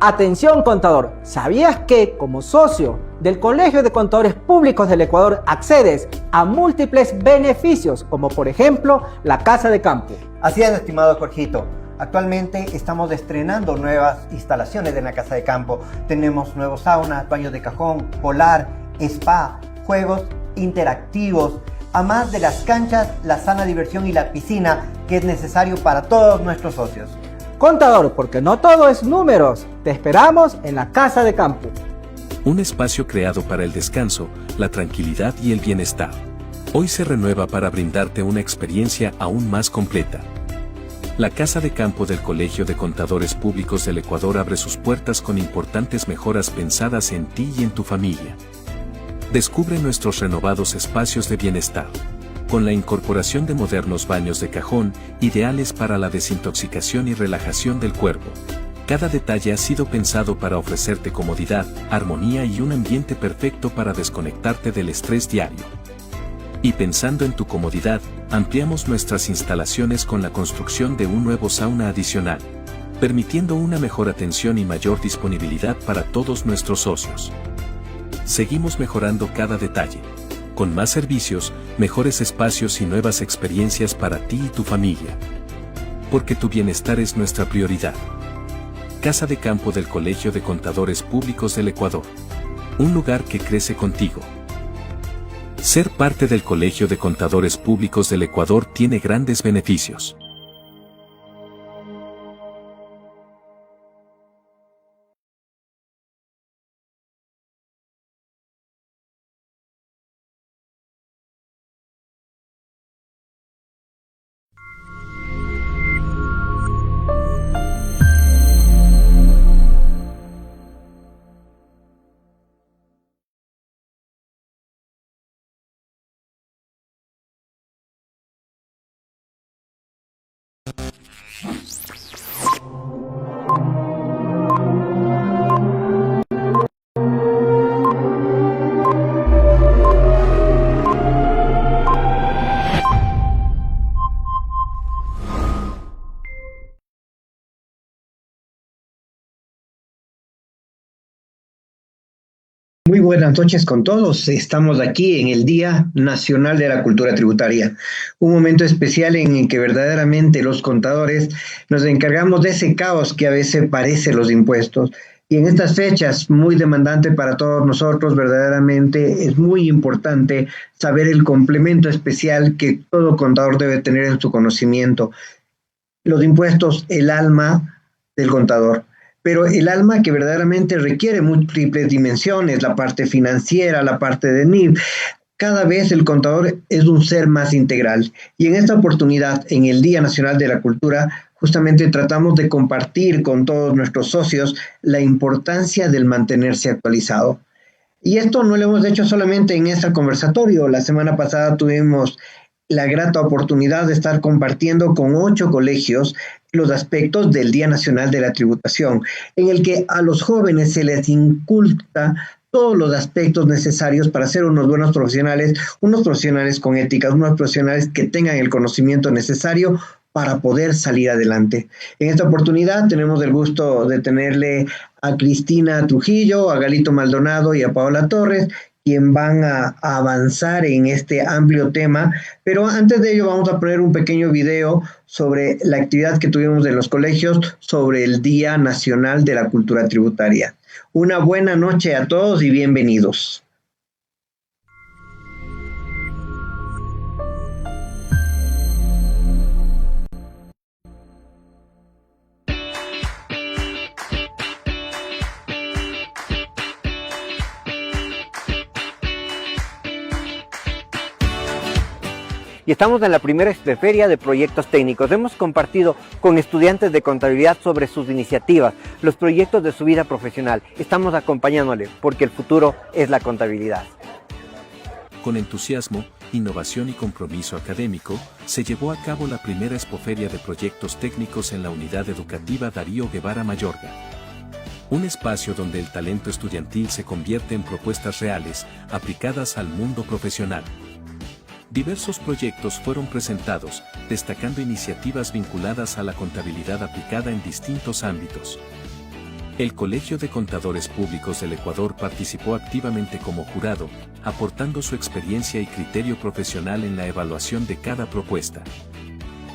Atención contador, ¿sabías que como socio del Colegio de Contadores Públicos del Ecuador accedes a múltiples beneficios como por ejemplo la casa de campo? Así es, estimado Jorgito. Actualmente estamos estrenando nuevas instalaciones en la casa de campo. Tenemos nuevos saunas, baños de cajón, polar, spa, juegos interactivos, además de las canchas, la sana diversión y la piscina que es necesario para todos nuestros socios. Contador, porque no todo es números. Te esperamos en la casa de campo. Un espacio creado para el descanso, la tranquilidad y el bienestar. Hoy se renueva para brindarte una experiencia aún más completa. La Casa de Campo del Colegio de Contadores Públicos del Ecuador abre sus puertas con importantes mejoras pensadas en ti y en tu familia. Descubre nuestros renovados espacios de bienestar, con la incorporación de modernos baños de cajón, ideales para la desintoxicación y relajación del cuerpo. Cada detalle ha sido pensado para ofrecerte comodidad, armonía y un ambiente perfecto para desconectarte del estrés diario. Y pensando en tu comodidad, ampliamos nuestras instalaciones con la construcción de un nuevo sauna adicional, permitiendo una mejor atención y mayor disponibilidad para todos nuestros socios. Seguimos mejorando cada detalle, con más servicios, mejores espacios y nuevas experiencias para ti y tu familia. Porque tu bienestar es nuestra prioridad. Casa de Campo del Colegio de Contadores Públicos del Ecuador. Un lugar que crece contigo. Ser parte del Colegio de Contadores Públicos del Ecuador tiene grandes beneficios. Muy buenas noches con todos. Estamos aquí en el Día Nacional de la Cultura Tributaria, un momento especial en el que verdaderamente los contadores nos encargamos de ese caos que a veces parece los impuestos. Y en estas fechas muy demandante para todos nosotros, verdaderamente es muy importante saber el complemento especial que todo contador debe tener en su conocimiento. Los impuestos, el alma del contador. Pero el alma que verdaderamente requiere múltiples dimensiones, la parte financiera, la parte de NIF. Cada vez el contador es un ser más integral. Y en esta oportunidad, en el Día Nacional de la Cultura, justamente tratamos de compartir con todos nuestros socios la importancia del mantenerse actualizado. Y esto no lo hemos hecho solamente en este conversatorio. La semana pasada tuvimos la grata oportunidad de estar compartiendo con 8 colegios los aspectos del Día Nacional de la Tributación, en el que a los jóvenes se les inculca todos los aspectos necesarios para ser unos buenos profesionales, unos profesionales con ética, unos profesionales que tengan el conocimiento necesario para poder salir adelante. En esta oportunidad tenemos el gusto de tenerle a Cristina Trujillo, a Galito Maldonado y a Paola Torres, quien van a avanzar en este amplio tema, pero antes de ello vamos a poner un pequeño video sobre la actividad que tuvimos en los colegios sobre el Día Nacional de la Cultura Tributaria. Una buena noche a todos y bienvenidos. Y estamos en la primera feria de proyectos técnicos. Hemos compartido con estudiantes de contabilidad sobre sus iniciativas, los proyectos de su vida profesional. Estamos acompañándole porque el futuro es la contabilidad. Con entusiasmo, innovación y compromiso académico, se llevó a cabo la primera expoferia de proyectos técnicos en la unidad educativa Darío Guevara Mayorga. Un espacio donde el talento estudiantil se convierte en propuestas reales, aplicadas al mundo profesional. Diversos proyectos fueron presentados, destacando iniciativas vinculadas a la contabilidad aplicada en distintos ámbitos. El Colegio de Contadores Públicos del Ecuador participó activamente como jurado, aportando su experiencia y criterio profesional en la evaluación de cada propuesta.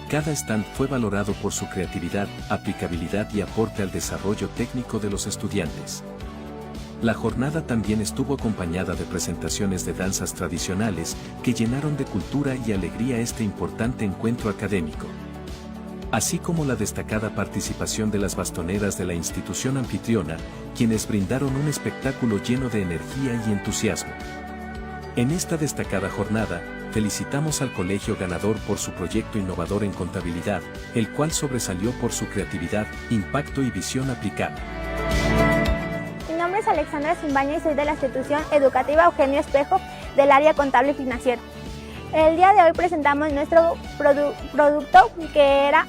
Cada stand fue valorado por su creatividad, aplicabilidad y aporte al desarrollo técnico de los estudiantes. La jornada también estuvo acompañada de presentaciones de danzas tradicionales que llenaron de cultura y alegría este importante encuentro académico. así como la destacada participación de las bastoneras de la institución anfitriona, quienes brindaron un espectáculo lleno de energía y entusiasmo. En esta destacada jornada, felicitamos al colegio ganador por su proyecto innovador en contabilidad, el cual sobresalió por su creatividad, impacto y visión aplicada. Mi nombre es Alexandra Simbaña y soy de la institución educativa Eugenio Espejo del área contable y financiera. El día de hoy presentamos nuestro producto que era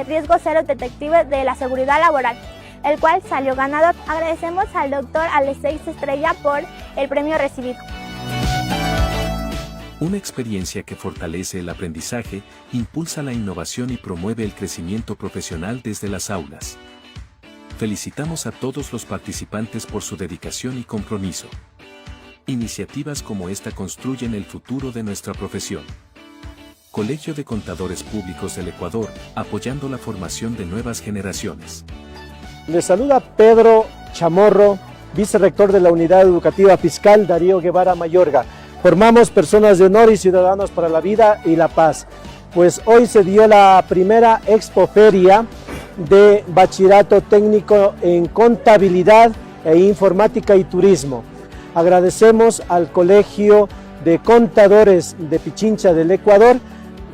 Riesgo Cero Detective de la Seguridad Laboral, el cual salió ganador. Agradecemos al doctor Alexei Estrella por el premio recibido. Una experiencia que fortalece el aprendizaje, impulsa la innovación y promueve el crecimiento profesional desde las aulas. Felicitamos a todos los participantes por su dedicación y compromiso. Iniciativas como esta construyen el futuro de nuestra profesión. Colegio de Contadores Públicos del Ecuador, apoyando la formación de nuevas generaciones. Les saluda Pedro Chamorro, vicerrector de la Unidad Educativa Fiscal Darío Guevara Mayorga. Formamos personas de honor y ciudadanos para la vida y la paz. Pues hoy se dio la primera expoferia de Bachillerato Técnico en Contabilidad e Informática y Turismo. Agradecemos al Colegio de Contadores de Pichincha del Ecuador,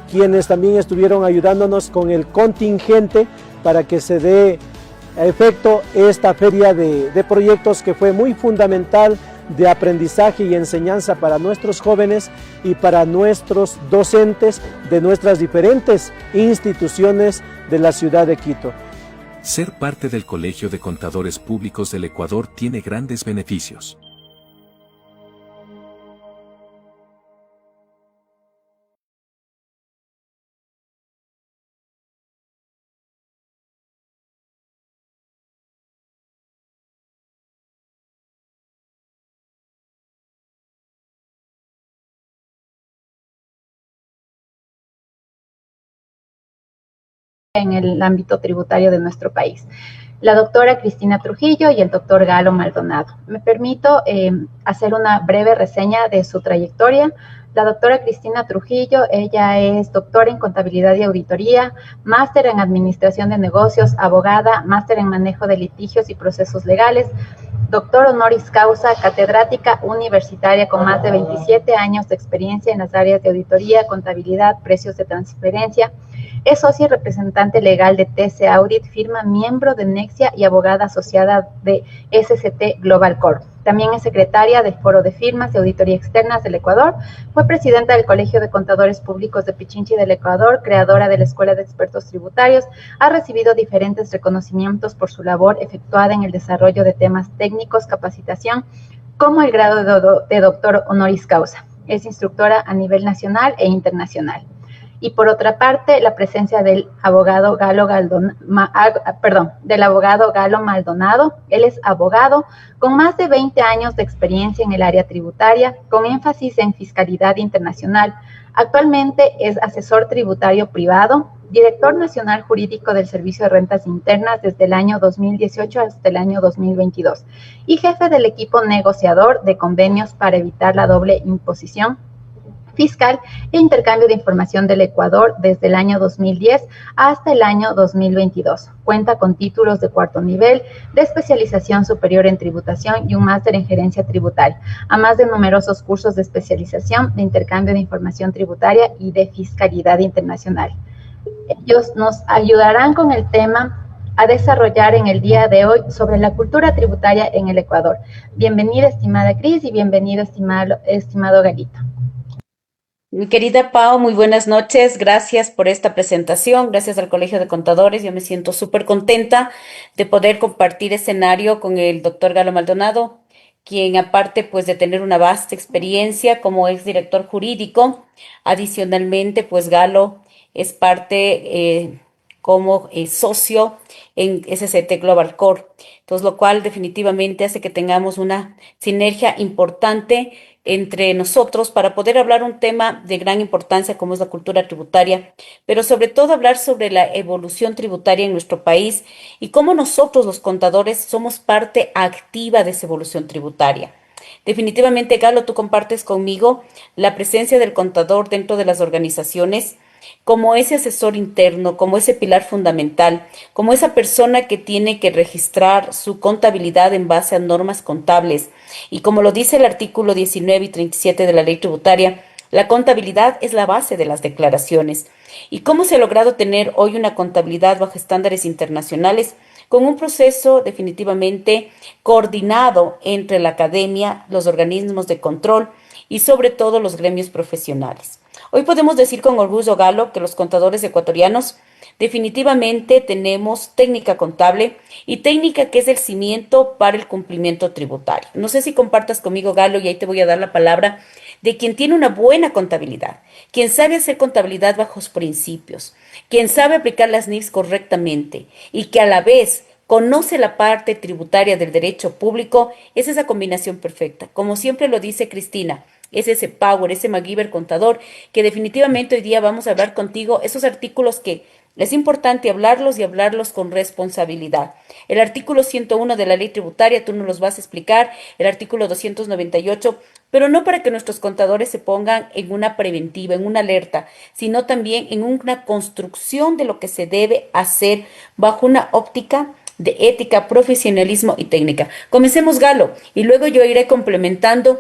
quienes también estuvieron ayudándonos con el contingente para que se dé a efecto esta feria de proyectos que fue muy fundamental de aprendizaje y enseñanza para nuestros jóvenes y para nuestros docentes de nuestras diferentes instituciones de la ciudad de Quito. Ser parte del Colegio de Contadores Públicos del Ecuador tiene grandes beneficios. En el ámbito tributario de nuestro país. La doctora Cristina Trujillo y el doctor Galo Maldonado. Me permito hacer una breve reseña de su trayectoria. La doctora Cristina Trujillo, ella es doctora en contabilidad y auditoría, máster en administración de negocios, abogada, máster en manejo de litigios y procesos legales, doctor honoris causa, catedrática universitaria con más de 27 años de experiencia en las áreas de auditoría, contabilidad, precios de transferencia. Es socia y representante legal de TC Audit, firma miembro de Nexia y abogada asociada de SCT Global Corp. También es secretaria del Foro de Firmas de Auditoría Externas del Ecuador. Fue presidenta del Colegio de Contadores Públicos de Pichincha del Ecuador, creadora de la Escuela de Expertos Tributarios. Ha recibido diferentes reconocimientos por su labor efectuada en el desarrollo de temas técnicos, capacitación, como el grado de doctor honoris causa. Es instructora a nivel nacional e internacional. Y por otra parte, la presencia del abogado Galo Maldonado. Él es abogado con más de 20 años de experiencia en el área tributaria, con énfasis en fiscalidad internacional. Actualmente es asesor tributario privado, director nacional jurídico del Servicio de Rentas Internas desde el año 2018 hasta el año 2022 y jefe del equipo negociador de convenios para evitar la doble imposición fiscal e intercambio de información del Ecuador desde el año 2010 hasta el año 2022. Cuenta con títulos de cuarto nivel, de especialización superior en tributación y un máster en gerencia tributaria, además de numerosos cursos de especialización de intercambio de información tributaria y de fiscalidad internacional. Ellos nos ayudarán con el tema a desarrollar en el día de hoy sobre la cultura tributaria en el Ecuador. Bienvenida, estimada Cris, y bienvenido, estimado Galito. Mi querida Pau, muy buenas noches. Gracias por esta presentación. Gracias al Colegio de Contadores. Yo me siento súper contenta de poder compartir escenario con el doctor Galo Maldonado, quien aparte pues de tener una vasta experiencia como exdirector jurídico, adicionalmente pues Galo es parte como socio en SCT Global Corp. Entonces, lo cual definitivamente hace que tengamos una sinergia importante entre nosotros para poder hablar un tema de gran importancia como es la cultura tributaria, pero sobre todo hablar sobre la evolución tributaria en nuestro país y cómo nosotros los contadores somos parte activa de esa evolución tributaria. Definitivamente, Galo, tú compartes conmigo la presencia del contador dentro de las organizaciones como ese asesor interno, como ese pilar fundamental, como esa persona que tiene que registrar su contabilidad en base a normas contables. Y como lo dice el artículo 19 y 37 de la ley tributaria, la contabilidad es la base de las declaraciones. ¿Y cómo se ha logrado tener hoy una contabilidad bajo estándares internacionales? Con un proceso definitivamente coordinado entre la academia, los organismos de control y sobre todo los gremios profesionales. Hoy podemos decir con orgullo, Galo, que los contadores ecuatorianos definitivamente tenemos técnica contable y técnica que es el cimiento para el cumplimiento tributario. No sé si compartas conmigo, Galo, y ahí te voy a dar la palabra de quien tiene una buena contabilidad, quien sabe hacer contabilidad bajo principios, quien sabe aplicar las NIFs correctamente y que a la vez conoce la parte tributaria del derecho público. Es esa combinación perfecta. Como siempre lo dice Cristina, es ese power, ese MacGyver contador, que definitivamente hoy día vamos a hablar contigo, esos artículos que es importante hablarlos y hablarlos con responsabilidad. El artículo 101 de la ley tributaria, tú nos los vas a explicar, el artículo 298, pero no para que nuestros contadores se pongan en una preventiva, en una alerta, sino también en una construcción de lo que se debe hacer bajo una óptica de ética, profesionalismo y técnica. Comencemos, Galo, y luego yo iré complementando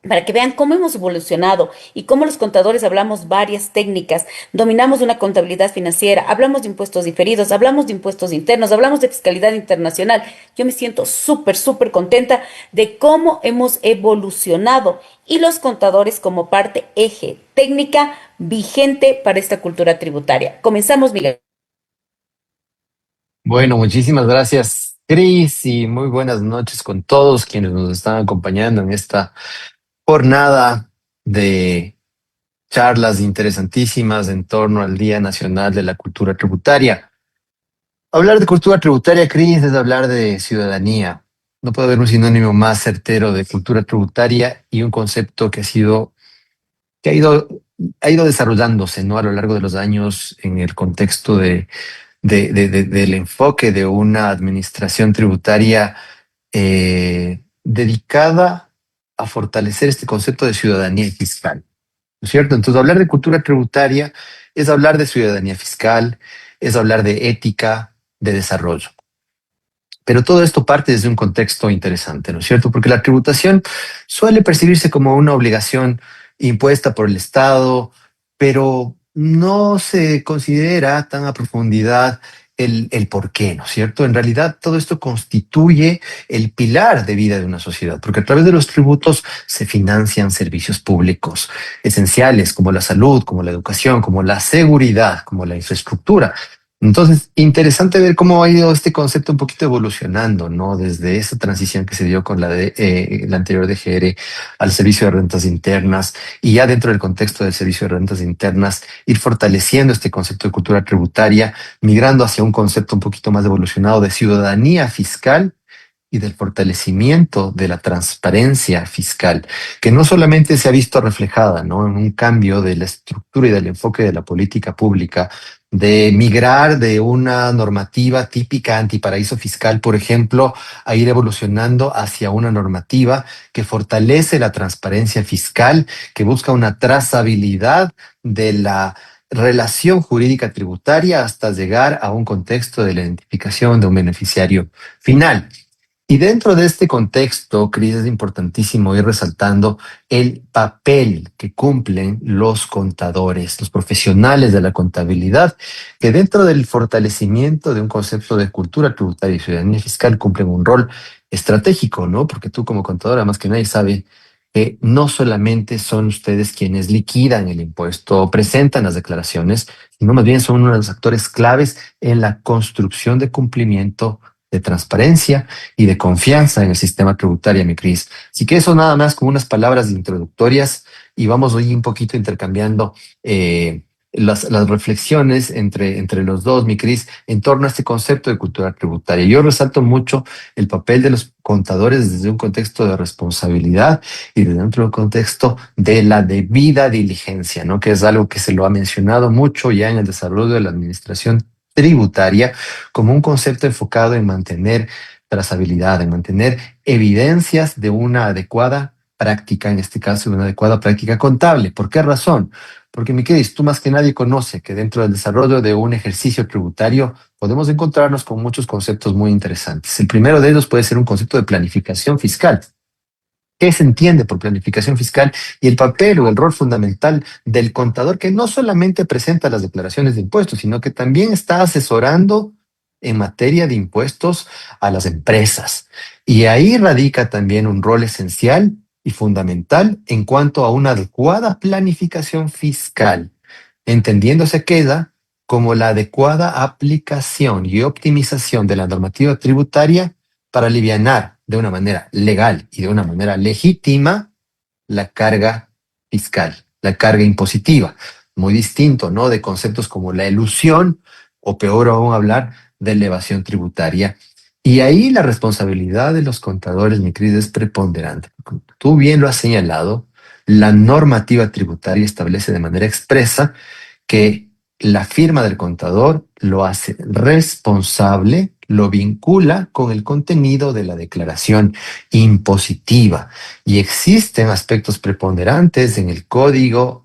para que vean cómo hemos evolucionado y cómo los contadores hablamos varias técnicas, dominamos una contabilidad financiera, hablamos de impuestos diferidos, hablamos de impuestos internos, hablamos de fiscalidad internacional. Yo me siento súper contenta de cómo hemos evolucionado y los contadores como parte eje técnica vigente para esta cultura tributaria. Comenzamos, Miguel. Bueno, muchísimas gracias, Cris, y muy buenas noches con todos quienes nos están acompañando en esta jornada de charlas interesantísimas en torno al Día Nacional de la Cultura Tributaria. Hablar de cultura tributaria, Cris, es hablar de ciudadanía. No puede haber un sinónimo más certero de cultura tributaria y un concepto que ha ido desarrollándose, ¿no? A lo largo de los años en el contexto del enfoque de una administración tributaria dedicada a fortalecer este concepto de ciudadanía fiscal, ¿no es cierto? Entonces, hablar de cultura tributaria es hablar de ciudadanía fiscal, es hablar de ética, de desarrollo. Pero todo esto parte desde un contexto interesante, ¿no es cierto? Porque la tributación suele percibirse como una obligación impuesta por el Estado, pero no se considera tan a profundidad el por qué, ¿no es cierto? En realidad, todo esto constituye el pilar de vida de una sociedad, porque a través de los tributos se financian servicios públicos esenciales como la salud, como la educación, como la seguridad, como la infraestructura. Entonces, interesante ver cómo ha ido este concepto un poquito evolucionando, ¿no? Desde esa transición que se dio con la anterior DGR al servicio de rentas internas, y ya dentro del contexto del servicio de rentas internas, ir fortaleciendo este concepto de cultura tributaria, migrando hacia un concepto un poquito más evolucionado de ciudadanía fiscal y del fortalecimiento de la transparencia fiscal, que no solamente se ha visto reflejada, ¿no? En un cambio de la estructura y del enfoque de la política pública, de migrar de una normativa típica antiparaíso fiscal, por ejemplo, a ir evolucionando hacia una normativa que fortalece la transparencia fiscal, que busca una trazabilidad de la relación jurídica tributaria hasta llegar a un contexto de la identificación de un beneficiario final. Y dentro de este contexto, Cris, es importantísimo ir resaltando el papel que cumplen los contadores, los profesionales de la contabilidad, que dentro del fortalecimiento de un concepto de cultura tributaria y ciudadanía fiscal cumplen un rol estratégico, ¿no? Porque tú como contadora, más que nadie, sabe que no solamente son ustedes quienes liquidan el impuesto o presentan las declaraciones, sino más bien son uno de los actores claves en la construcción de cumplimiento, de transparencia y de confianza en el sistema tributario, mi Cris. Así que eso nada más como unas palabras introductorias, y vamos hoy un poquito intercambiando las reflexiones entre los dos, mi Cris, en torno a este concepto de cultura tributaria. Yo resalto mucho el papel de los contadores desde un contexto de responsabilidad y desde otro contexto de la debida diligencia, ¿no? Que es algo que se lo ha mencionado mucho ya en el desarrollo de la administración tributaria como un concepto enfocado en mantener trazabilidad, en mantener evidencias de una adecuada práctica, en este caso, una adecuada práctica contable. ¿Por qué razón? Porque, mi querido, tú más que nadie conoce que dentro del desarrollo de un ejercicio tributario podemos encontrarnos con muchos conceptos muy interesantes. El primero de ellos puede ser un concepto de planificación fiscal. ¿Qué se entiende por planificación fiscal? Y el papel o el rol fundamental del contador, que no solamente presenta las declaraciones de impuestos, sino que también está asesorando en materia de impuestos a las empresas. Y ahí radica también un rol esencial y fundamental en cuanto a una adecuada planificación fiscal, entendiéndose queda como la adecuada aplicación y optimización de la normativa tributaria para alivianar de una manera legal y de una manera legítima la carga fiscal, la carga impositiva. Muy distinto, ¿no? De conceptos como la elusión o peor aún hablar de elevación tributaria. Y ahí la responsabilidad de los contadores, mi querido, es preponderante. Tú bien lo has señalado, la normativa tributaria establece de manera expresa que la firma del contador lo hace responsable, lo vincula con el contenido de la declaración impositiva. Y existen aspectos preponderantes en el Código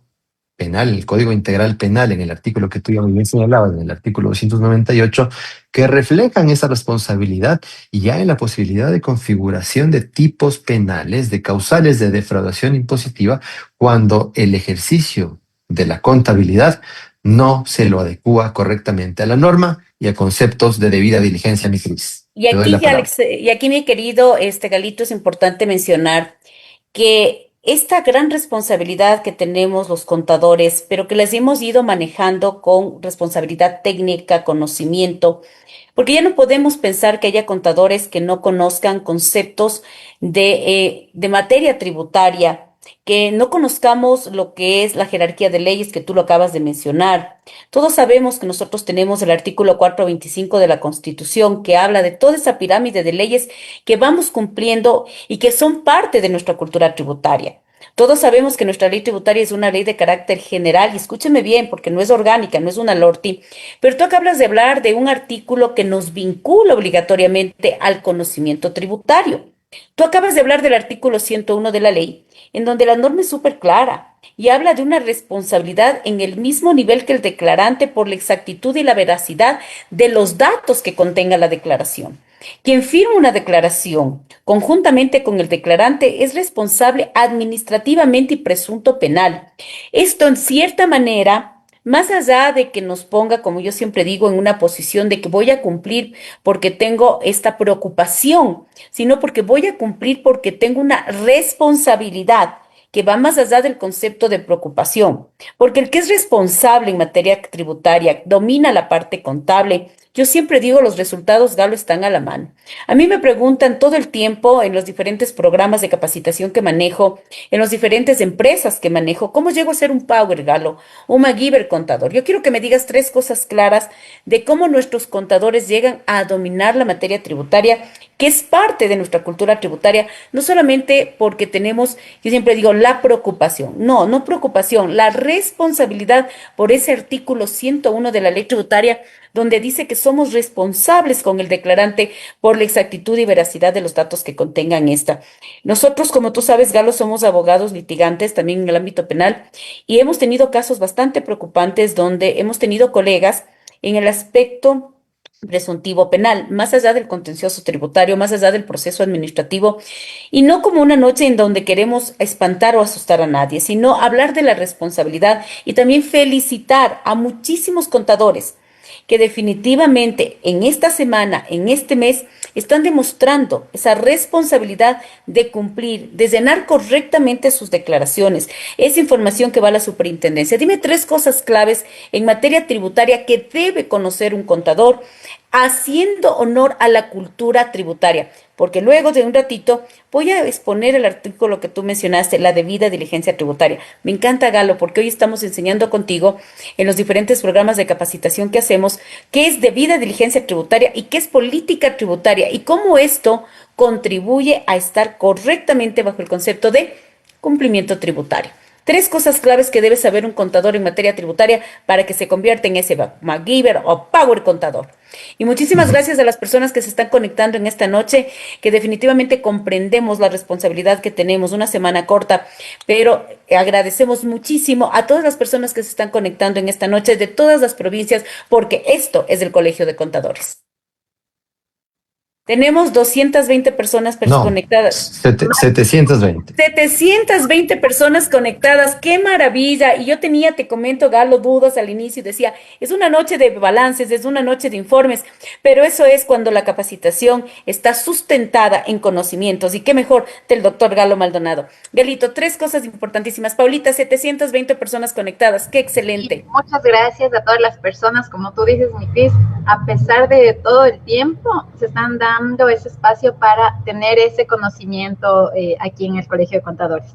Penal, en el Código Integral Penal, en el artículo que tú ya muy bien señalabas, en el artículo 298, que reflejan esa responsabilidad y ya en la posibilidad de configuración de tipos penales, de causales de defraudación impositiva, cuando el ejercicio de la contabilidad no se lo adecúa correctamente a la norma y a conceptos de debida diligencia, mi Cris. Y aquí, Alex, y aquí, mi querido Galito, es importante mencionar que esta gran responsabilidad que tenemos los contadores, pero que las hemos ido manejando con responsabilidad técnica, conocimiento, porque ya no podemos pensar que haya contadores que no conozcan conceptos de materia tributaria, que no conozcamos lo que es la jerarquía de leyes que tú lo acabas de mencionar. Todos sabemos que nosotros tenemos el artículo 425 de la Constitución que habla de toda esa pirámide de leyes que vamos cumpliendo y que son parte de nuestra cultura tributaria. Todos sabemos que nuestra ley tributaria es una ley de carácter general, y escúcheme bien, porque no es orgánica, no es una LORTI, pero tú acabas de hablar de un artículo que nos vincula obligatoriamente al conocimiento tributario. Tú acabas de hablar del artículo 101 de la ley, en donde la norma es súper clara y habla de una responsabilidad en el mismo nivel que el declarante por la exactitud y la veracidad de los datos que contenga la declaración. Quien firma una declaración conjuntamente con el declarante es responsable administrativamente y presunto penal. Esto, en cierta manera, más allá de que nos ponga, como yo siempre digo, en una posición de que voy a cumplir porque tengo esta preocupación, sino porque voy a cumplir porque tengo una responsabilidad que va más allá del concepto de preocupación. Porque el que es responsable en materia tributaria domina la parte contable. Yo siempre digo, los resultados, Galo, están a la mano. A mí me preguntan todo el tiempo en los diferentes programas de capacitación que manejo, en las diferentes empresas que manejo, ¿cómo llego a ser un Power, Galo, un MacGyver contador? Yo quiero que me digas 3 cosas claras de cómo nuestros contadores llegan a dominar la materia tributaria, que es parte de nuestra cultura tributaria, no solamente porque tenemos, yo siempre digo, la preocupación. No preocupación, la responsabilidad por ese artículo 101 de la ley tributaria, donde dice que somos responsables con el declarante por la exactitud y veracidad de los datos que contengan esta. Nosotros, como tú sabes, Galo, somos abogados litigantes también en el ámbito penal y hemos tenido casos bastante preocupantes donde hemos tenido colegas en el aspecto presuntivo penal, más allá del contencioso tributario, más allá del proceso administrativo, y no como una noche en donde queremos espantar o asustar a nadie, sino hablar de la responsabilidad y también felicitar a muchísimos contadores que definitivamente en esta semana, en este mes, están demostrando esa responsabilidad de cumplir, de llenar correctamente sus declaraciones, esa información que va a la superintendencia. Dime 3 cosas claves en materia tributaria que debe conocer un contador haciendo honor a la cultura tributaria, porque luego de un ratito voy a exponer el artículo que tú mencionaste, la debida diligencia tributaria. Me encanta, Galo, porque hoy estamos enseñando contigo en los diferentes programas de capacitación que hacemos qué es debida diligencia tributaria y qué es política tributaria y cómo esto contribuye a estar correctamente bajo el concepto de cumplimiento tributario. 3 cosas claves que debe saber un contador en materia tributaria para que se convierta en ese MacGyver o Power Contador. Y muchísimas gracias a las personas que se están conectando en esta noche, que definitivamente comprendemos la responsabilidad que tenemos, una semana corta, pero agradecemos muchísimo a todas las personas que se están conectando en esta noche de todas las provincias, porque esto es el Colegio de Contadores. Tenemos 220 personas conectadas. 720. 720 personas conectadas, qué maravilla. Y yo tenía, te comento, Galo, dudas al inicio y decía, es una noche de balances, es una noche de informes, pero eso es cuando la capacitación está sustentada en conocimientos. Y qué mejor del doctor Galo Maldonado. Galito, 3 cosas importantísimas. Paulita, 720 personas conectadas, qué excelente. Y muchas gracias a todas las personas, como tú dices, mi Cris, a pesar de todo el tiempo, se están dando ese espacio para tener ese conocimiento aquí en el Colegio de Contadores.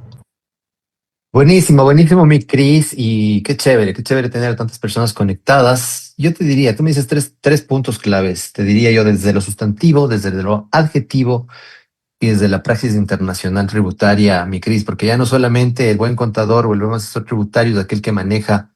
Buenísimo, buenísimo, mi Cris, y qué chévere tener tantas personas conectadas. Yo te diría, tú me dices tres puntos claves, te diría yo desde lo sustantivo, desde lo adjetivo y desde la praxis internacional tributaria, mi Cris, porque ya no solamente el buen contador o el buen asesor tributario es aquel que maneja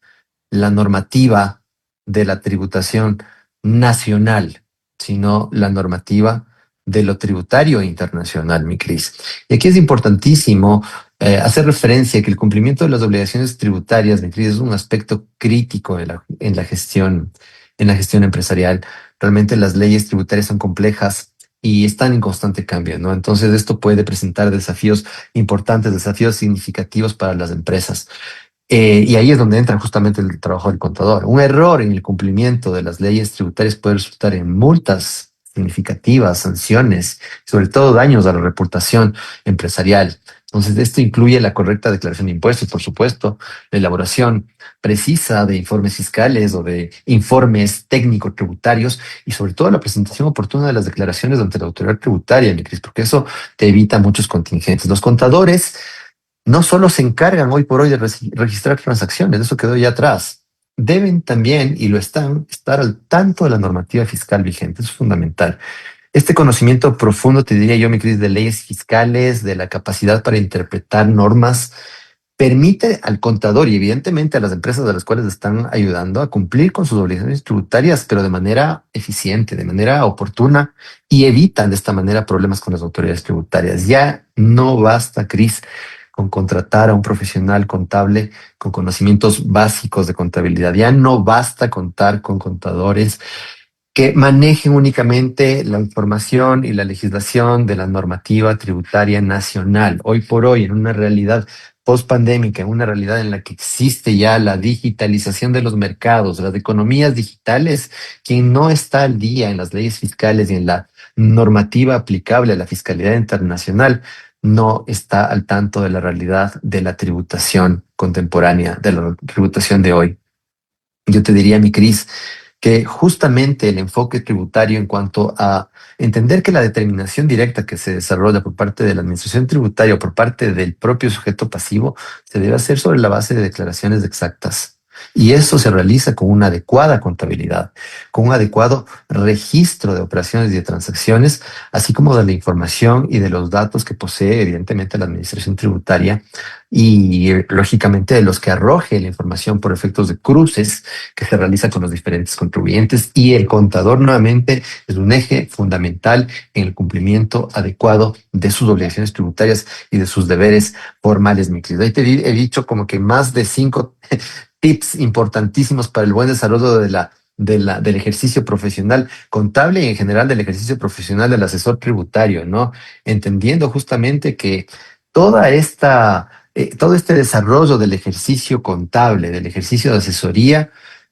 la normativa de la tributación nacional, sino la normativa de lo tributario internacional, mi Cris. Y aquí es importantísimo hacer referencia a que el cumplimiento de las obligaciones tributarias, mi Cris, es un aspecto crítico en la gestión empresarial. Realmente las leyes tributarias son complejas y están en constante cambio, ¿no? Entonces esto puede presentar desafíos importantes, desafíos significativos para las empresas. Y ahí es donde entra justamente el trabajo del contador. Un error en el cumplimiento de las leyes tributarias puede resultar en multas significativas, sanciones, sobre todo daños a la reputación empresarial. Entonces, esto incluye la correcta declaración de impuestos, por supuesto, la elaboración precisa de informes fiscales o de informes técnico-tributarios y sobre todo la presentación oportuna de las declaraciones ante la autoridad tributaria, mi Cris, porque eso te evita muchos contingentes. Los contadores no solo se encargan hoy por hoy de registrar transacciones, eso quedó ya atrás. Deben también, y lo están, estar al tanto de la normativa fiscal vigente, eso es fundamental. Este conocimiento profundo, te diría yo, mi Cris, de leyes fiscales, de la capacidad para interpretar normas, permite al contador y evidentemente a las empresas a las cuales están ayudando a cumplir con sus obligaciones tributarias, pero de manera eficiente, de manera oportuna, y evitan de esta manera problemas con las autoridades tributarias. Ya no basta, Cris, con contratar a un profesional contable con conocimientos básicos de contabilidad. Ya no basta contar con contadores que manejen únicamente la información y la legislación de la normativa tributaria nacional. Hoy por hoy, en una realidad post-pandémica, en una realidad en la que existe ya la digitalización de los mercados, las economías digitales, quien no está al día en las leyes fiscales y en la normativa aplicable a la fiscalidad internacional, no está al tanto de la realidad de la tributación contemporánea, de la tributación de hoy. Yo te diría, mi Cris, que justamente el enfoque tributario en cuanto a entender que la determinación directa que se desarrolla por parte de la administración tributaria o por parte del propio sujeto pasivo se debe hacer sobre la base de declaraciones exactas. Y eso se realiza con una adecuada contabilidad, con un adecuado registro de operaciones y de transacciones, así como de la información y de los datos que posee evidentemente la administración tributaria y lógicamente de los que arroje la información por efectos de cruces que se realiza con los diferentes contribuyentes. Y el contador nuevamente es un eje fundamental en el cumplimiento adecuado de sus obligaciones tributarias y de sus deberes formales, mi querido. Ahí te he dicho como que más de 5 tips importantísimos para el buen desarrollo del ejercicio profesional contable y en general del ejercicio profesional del asesor tributario, ¿no? Entendiendo justamente que toda esta, todo este desarrollo del ejercicio contable, del ejercicio de asesoría,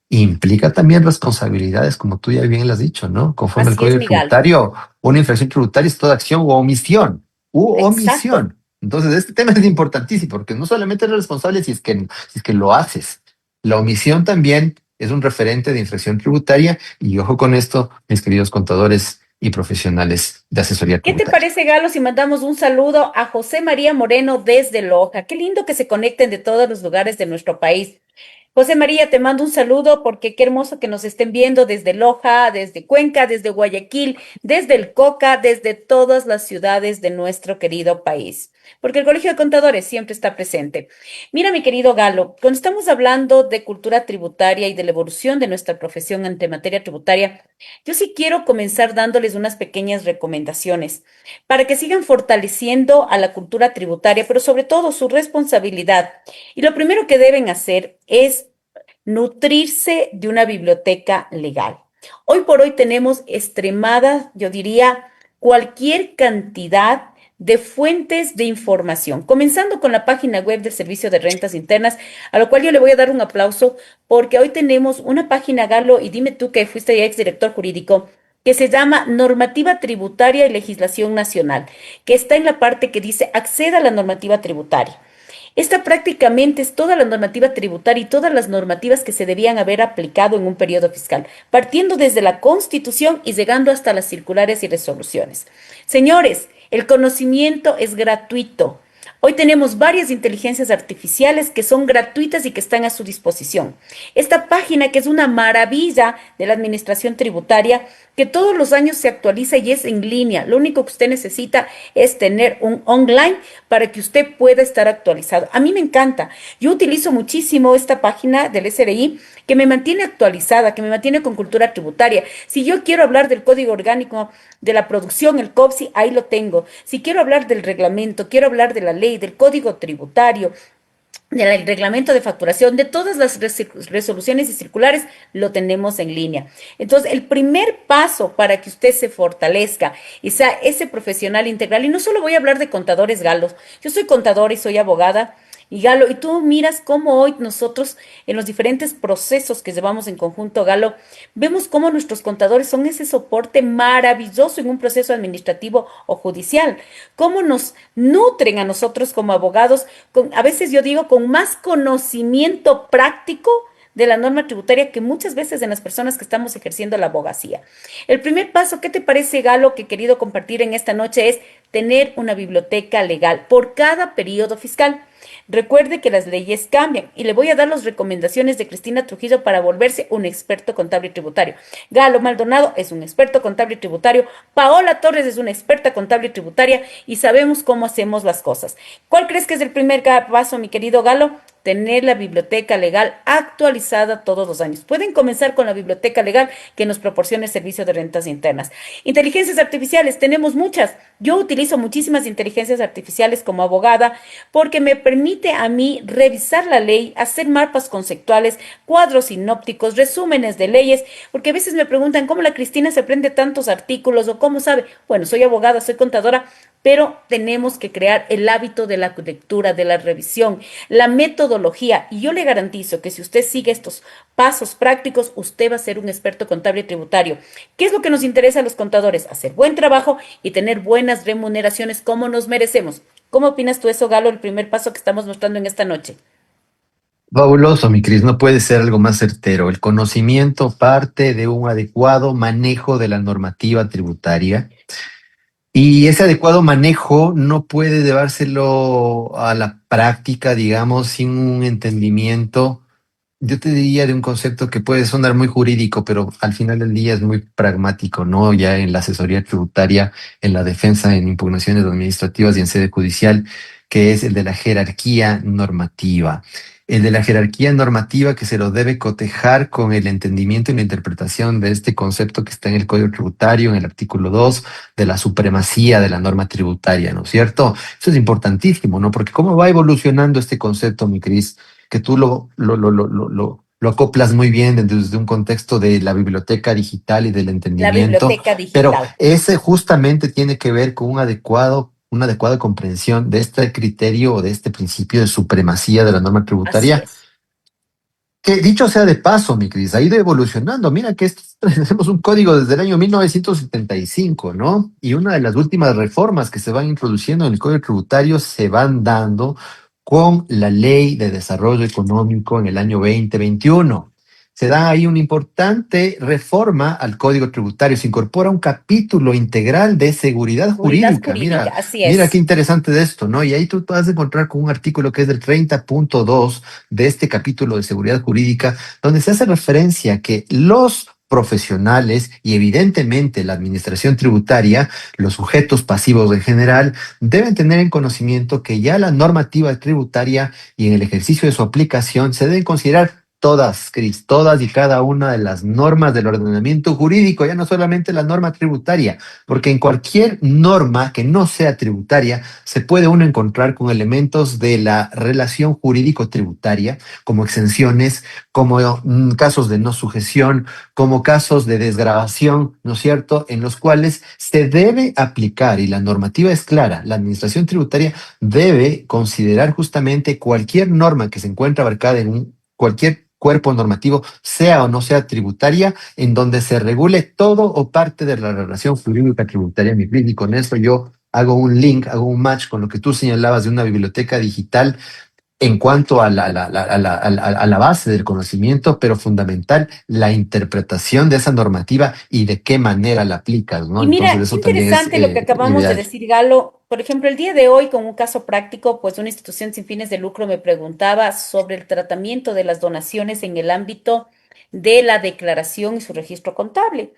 implica también responsabilidades, como tú ya bien lo has dicho, ¿no? Conforme al Código Tributario, una infracción tributaria es toda acción o omisión, omisión. Entonces, este tema es importantísimo, porque no solamente eres responsable si es que lo haces. La omisión también es un referente de infracción tributaria y ojo con esto, mis queridos contadores y profesionales de asesoría tributaria. ¿Qué te parece, Galo, si mandamos un saludo a José María Moreno desde Loja? Qué lindo que se conecten de todos los lugares de nuestro país. José María, te mando un saludo porque qué hermoso que nos estén viendo desde Loja, desde Cuenca, desde Guayaquil, desde el Coca, desde todas las ciudades de nuestro querido país. Porque el Colegio de Contadores siempre está presente. Mira, mi querido Galo, cuando estamos hablando de cultura tributaria y de la evolución de nuestra profesión ante materia tributaria, yo sí quiero comenzar dándoles unas pequeñas recomendaciones para que sigan fortaleciendo a la cultura tributaria, pero sobre todo su responsabilidad. Y lo primero que deben hacer es nutrirse de una biblioteca legal. Hoy por hoy tenemos extremada, yo diría, cualquier cantidad de fuentes de información, comenzando con la página web del Servicio de Rentas Internas, a lo cual yo le voy a dar un aplauso porque hoy tenemos una página, Galo, y dime tú que fuiste ya exdirector jurídico, que se llama Normativa Tributaria y Legislación Nacional, que está en la parte que dice acceda a la normativa tributaria. Esta prácticamente es toda la normativa tributaria y todas las normativas que se debían haber aplicado en un periodo fiscal, partiendo desde la Constitución y llegando hasta las circulares y resoluciones. Señores, el conocimiento es gratuito. Hoy tenemos varias inteligencias artificiales que son gratuitas y que están a su disposición. Esta página, que es una maravilla de la administración tributaria, que todos los años se actualiza y es en línea. Lo único que usted necesita es tener un online para que usted pueda estar actualizado. A mí me encanta. Yo utilizo muchísimo esta página del SRI que me mantiene actualizada, que me mantiene con cultura tributaria. Si yo quiero hablar del Código Orgánico de la Producción, el COPSI, ahí lo tengo. Si quiero hablar del reglamento, quiero hablar de la ley, del Código Tributario, del reglamento de facturación, de todas las resoluciones y circulares, lo tenemos en línea. Entonces, el primer paso para que usted se fortalezca y sea ese profesional integral, y no solo voy a hablar de contadores, Galos, yo soy contadora y soy abogada, y Galo, y tú miras cómo hoy nosotros en los diferentes procesos que llevamos en conjunto, Galo, vemos cómo nuestros contadores son ese soporte maravilloso en un proceso administrativo o judicial, cómo nos nutren a nosotros como abogados, a veces yo digo, con más conocimiento práctico de la norma tributaria que muchas veces en las personas que estamos ejerciendo la abogacía. El primer paso, ¿qué te parece, Galo, que he querido compartir en esta noche? Es tener una biblioteca legal por cada periodo fiscal. Recuerde que las leyes cambian y le voy a dar las recomendaciones de Cristina Trujillo para volverse un experto contable y tributario. Galo Maldonado es un experto contable y tributario, Paola Torres es una experta contable y tributaria y sabemos cómo hacemos las cosas. ¿Cuál crees que es el primer paso, mi querido Galo? Tener la biblioteca legal actualizada todos los años. Pueden comenzar con la biblioteca legal que nos proporciona el Servicio de Rentas Internas. Inteligencias artificiales, tenemos muchas. Yo utilizo muchísimas inteligencias artificiales como abogada porque me permite a mí revisar la ley, hacer mapas conceptuales, cuadros sinópticos, resúmenes de leyes, porque a veces me preguntan cómo la Cristina se aprende tantos artículos o cómo sabe. Bueno, soy abogada, soy contadora, pero tenemos que crear el hábito de la lectura, de la revisión, la metodología. Y yo le garantizo que si usted sigue estos pasos prácticos, usted va a ser un experto contable y tributario. ¿Qué es lo que nos interesa a los contadores? Hacer buen trabajo y tener buenas remuneraciones como nos merecemos. ¿Cómo opinas tú eso, Galo, el primer paso que estamos mostrando en esta noche? Fabuloso, mi Cris, no puede ser algo más certero. El conocimiento parte de un adecuado manejo de la normativa tributaria. Y ese adecuado manejo no puede llevárselo a la práctica, digamos, sin un entendimiento, yo te diría de un concepto que puede sonar muy jurídico, pero al final del día es muy pragmático, ¿no? Ya en la asesoría tributaria, en la defensa en impugnaciones administrativas y en sede judicial, que es el de la jerarquía normativa. El de la jerarquía normativa que se lo debe cotejar con el entendimiento y la interpretación de este concepto que está en el Código Tributario, en el artículo 2, de la supremacía de la norma tributaria, ¿no es cierto? Eso es importantísimo, ¿no? Porque cómo va evolucionando este concepto, mi Cris, que tú lo acoplas muy bien desde un contexto de la biblioteca digital y del entendimiento. La biblioteca digital. Pero ese justamente tiene que ver con una adecuada comprensión de este criterio o de este principio de supremacía de la norma tributaria. Que dicho sea de paso, mi Cris, ha ido evolucionando. Mira que tenemos un código desde el año 1975, ¿no? Y una de las últimas reformas que se van introduciendo en el Código Tributario se van dando con la Ley de Desarrollo Económico en el año 2021. se da ahí una importante reforma al Código Tributario. Se incorpora un capítulo integral de seguridad Seguridad jurídica. jurídica, Mira, así mira qué es. interesante de esto, ¿no? Y ahí tú vas a encontrar con un artículo que es del 30.2 de este capítulo de seguridad jurídica, donde se hace referencia a que los profesionales y evidentemente la administración tributaria, los sujetos pasivos en general, deben tener en conocimiento que ya la normativa tributaria y en el ejercicio de su aplicación se deben considerar todas, Cris, todas y cada una de las normas del ordenamiento jurídico, ya no solamente la norma tributaria, porque en cualquier norma que no sea tributaria se puede uno encontrar con elementos de la relación jurídico-tributaria, como exenciones, como casos de no sujeción, como casos de desgravación, ¿no es cierto?, en los cuales se debe aplicar, y la normativa es clara, la administración tributaria debe considerar justamente cualquier norma que se encuentre abarcada en cualquier cuerpo normativo, sea o no sea tributaria, en donde se regule todo o parte de la relación jurídica tributaria. Y con esto yo hago un link, hago un match con lo que tú señalabas de una biblioteca digital en cuanto a la base del conocimiento, pero fundamental, la interpretación de esa normativa y de qué manera la aplicas, ¿no? Y Entonces mira, qué eso también es interesante lo que acabamos de ideal. decir, Galo. Por ejemplo, el día de hoy, con un caso práctico, pues una institución sin fines de lucro me preguntaba sobre el tratamiento de las donaciones en el ámbito de la declaración y su registro contable.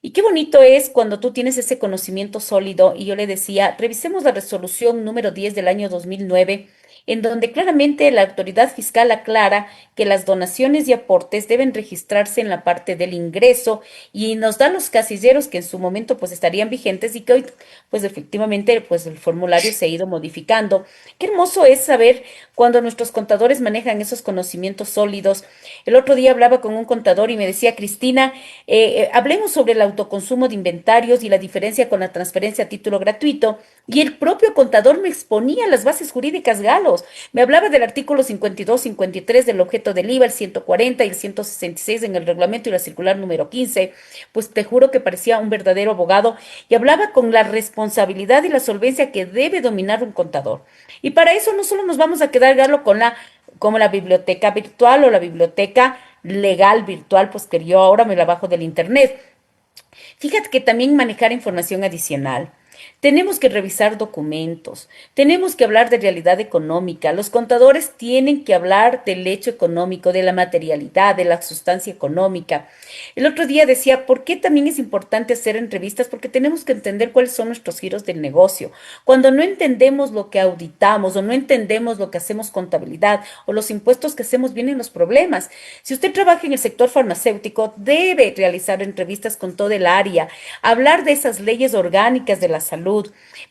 Y qué bonito es cuando tú tienes ese conocimiento sólido. Y yo le decía, revisemos la resolución número 10 del año 2009, en donde claramente la autoridad fiscal aclara que las donaciones y aportes deben registrarse en la parte del ingreso y nos da los casilleros que en su momento pues estarían vigentes y que hoy pues efectivamente pues el formulario se ha ido modificando. Qué hermoso es saber cuando nuestros contadores manejan esos conocimientos sólidos. El otro día hablaba con un contador y me decía, Cristina, hablemos sobre el autoconsumo de inventarios y la diferencia con la transferencia a título gratuito. Y el propio contador me exponía las bases jurídicas galos. Me hablaba del artículo 52, 53 del objeto del IVA, el 140 y el 166 en el reglamento y la circular número 15. Pues te juro que parecía un verdadero abogado y hablaba con la responsabilidad y la solvencia que debe dominar un contador. Y para eso no solo nos vamos a quedar, Galo, con como la biblioteca virtual o la biblioteca legal virtual, pues que yo ahora me la bajo del internet. Fíjate que también manejar información adicional. Tenemos que revisar documentos, tenemos que hablar de realidad económica. Los contadores tienen que hablar del hecho económico, de la materialidad, de la sustancia económica. El otro día decía, ¿por qué también es importante hacer entrevistas? Porque tenemos que entender cuáles son nuestros giros del negocio. Cuando no entendemos lo que auditamos o no entendemos lo que hacemos contabilidad o los impuestos que hacemos, vienen los problemas. Si usted trabaja en el sector farmacéutico, debe realizar entrevistas con todo el área, hablar de esas leyes orgánicas de la salud,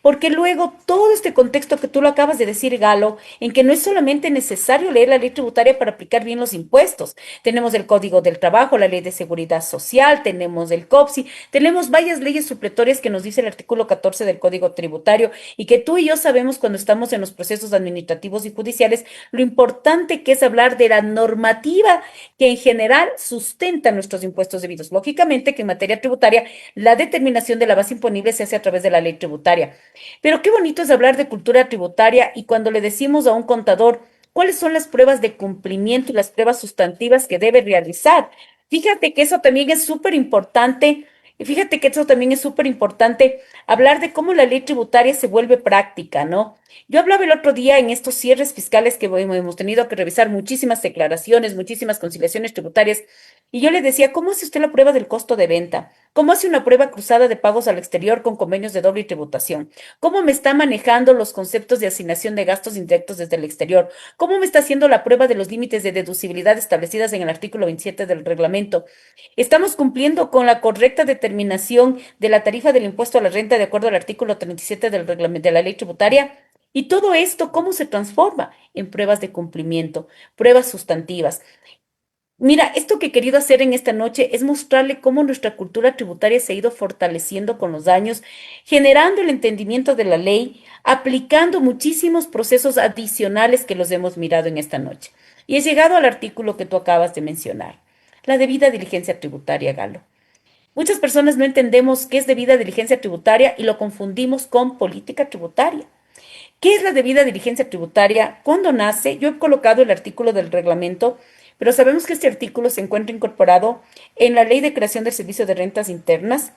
porque luego todo este contexto que tú lo acabas de decir, Galo, en que no es solamente necesario leer la ley tributaria para aplicar bien los impuestos. Tenemos el Código del Trabajo, la Ley de Seguridad Social, tenemos el COPSI, tenemos varias leyes supletorias que nos dice el artículo 14 del Código Tributario y que tú y yo sabemos cuando estamos en los procesos administrativos y judiciales lo importante que es hablar de la normativa que en general sustenta nuestros impuestos debidos. Lógicamente que en materia tributaria la determinación de la base imponible se hace a través de la ley tributaria. Pero qué bonito es hablar de cultura tributaria y cuando le decimos a un contador cuáles son las pruebas de cumplimiento y las pruebas sustantivas que debe realizar. Fíjate que eso también es súper importante. Y fíjate que eso también es súper importante, hablar de cómo la ley tributaria se vuelve práctica, ¿no? Yo hablaba el otro día en estos cierres fiscales que hemos tenido que revisar muchísimas declaraciones, muchísimas conciliaciones tributarias, y yo le decía, ¿cómo hace usted la prueba del costo de venta? ¿Cómo hace una prueba cruzada de pagos al exterior con convenios de doble tributación? ¿Cómo me está manejando los conceptos de asignación de gastos indirectos desde el exterior? ¿Cómo me está haciendo la prueba de los límites de deducibilidad establecidas en el artículo 27 del reglamento? ¿Estamos cumpliendo con la correcta determinación de la tarifa del impuesto a la renta de acuerdo al artículo 37 del reglamento de la ley tributaria? Y todo esto, ¿cómo se transforma en pruebas de cumplimiento, pruebas sustantivas? Mira, esto que he querido hacer en esta noche es mostrarle cómo nuestra cultura tributaria se ha ido fortaleciendo con los años, generando el entendimiento de la ley, aplicando muchísimos procesos adicionales que los hemos mirado en esta noche. Y he llegado al artículo que tú acabas de mencionar, la debida diligencia tributaria, Galo. Muchas personas no entendemos qué es debida diligencia tributaria y lo confundimos con política tributaria. ¿Qué es la debida diligencia tributaria? ¿Cuándo nace? Yo he colocado el artículo del reglamento pero sabemos que este artículo se encuentra incorporado en la Ley de Creación del Servicio de Rentas Internas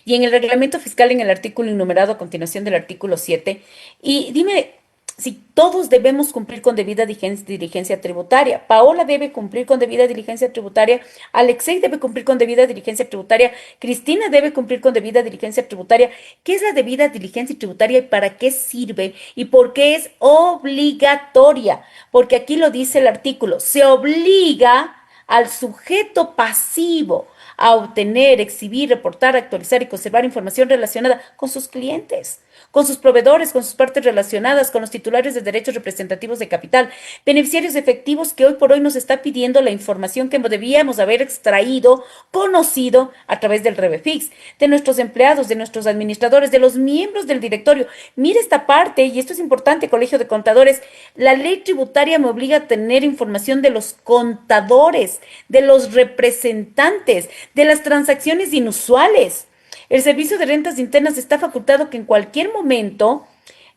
y en el reglamento fiscal en el artículo enumerado a continuación del artículo 7. Y dime si todos debemos cumplir con debida diligencia tributaria. Paola debe cumplir con debida diligencia tributaria, Alexei debe cumplir con debida diligencia tributaria, Cristina debe cumplir con debida diligencia tributaria. ¿Qué es la debida diligencia tributaria y para qué sirve? ¿Y por qué es obligatoria? Porque aquí lo dice el artículo, se obliga al sujeto pasivo a obtener, exhibir, reportar, actualizar y conservar información relacionada con sus clientes, con sus proveedores, con sus partes relacionadas, con los titulares de derechos representativos de capital, beneficiarios efectivos que hoy por hoy nos está pidiendo la información que debíamos haber extraído, conocido a través del REBEFIX, de nuestros empleados, de nuestros administradores, de los miembros del directorio. Mire esta parte, y esto es importante, Colegio de Contadores, la ley tributaria me obliga a tener información de los contadores, de los representantes, de las transacciones inusuales. El Servicio de Rentas Internas está facultado que en cualquier momento,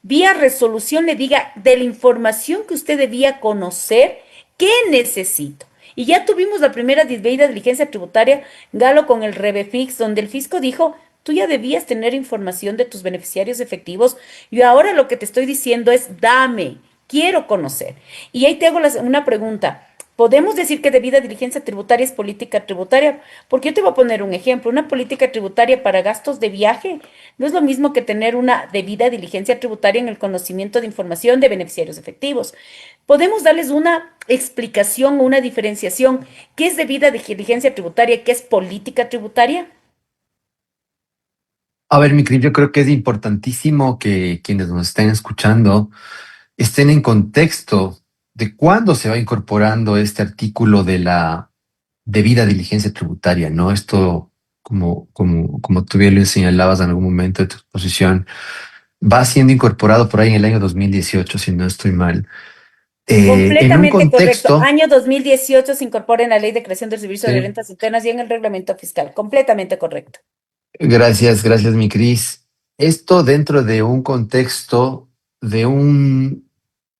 vía resolución, le diga de la información que usted debía conocer, ¿qué necesito? Y ya tuvimos la primera debida diligencia tributaria, Galo, con el REBEFIX, donde el fisco dijo, tú ya debías tener información de tus beneficiarios efectivos, y ahora lo que te estoy diciendo es, dame, quiero conocer. Y ahí te hago una pregunta. ¿Podemos decir que debida diligencia tributaria es política tributaria? Porque yo te voy a poner un ejemplo. Una política tributaria para gastos de viaje no es lo mismo que tener una debida diligencia tributaria en el conocimiento de información de beneficiarios efectivos. ¿Podemos darles una explicación o una diferenciación? ¿Qué es debida diligencia tributaria y qué es política tributaria? A ver, mi querido, yo creo que es importantísimo que quienes nos estén escuchando estén en contexto de cuándo se va incorporando este artículo de la debida diligencia tributaria, ¿no? Esto, como tú bien lo señalabas en algún momento de tu exposición, va siendo incorporado por ahí en el año 2018, si no estoy mal. Completamente correcto. Año 2018 se incorpora en la Ley de Creación del Servicio de Rentas Internas y en el reglamento fiscal. Completamente correcto. Gracias, mi Cris. Esto dentro de un contexto de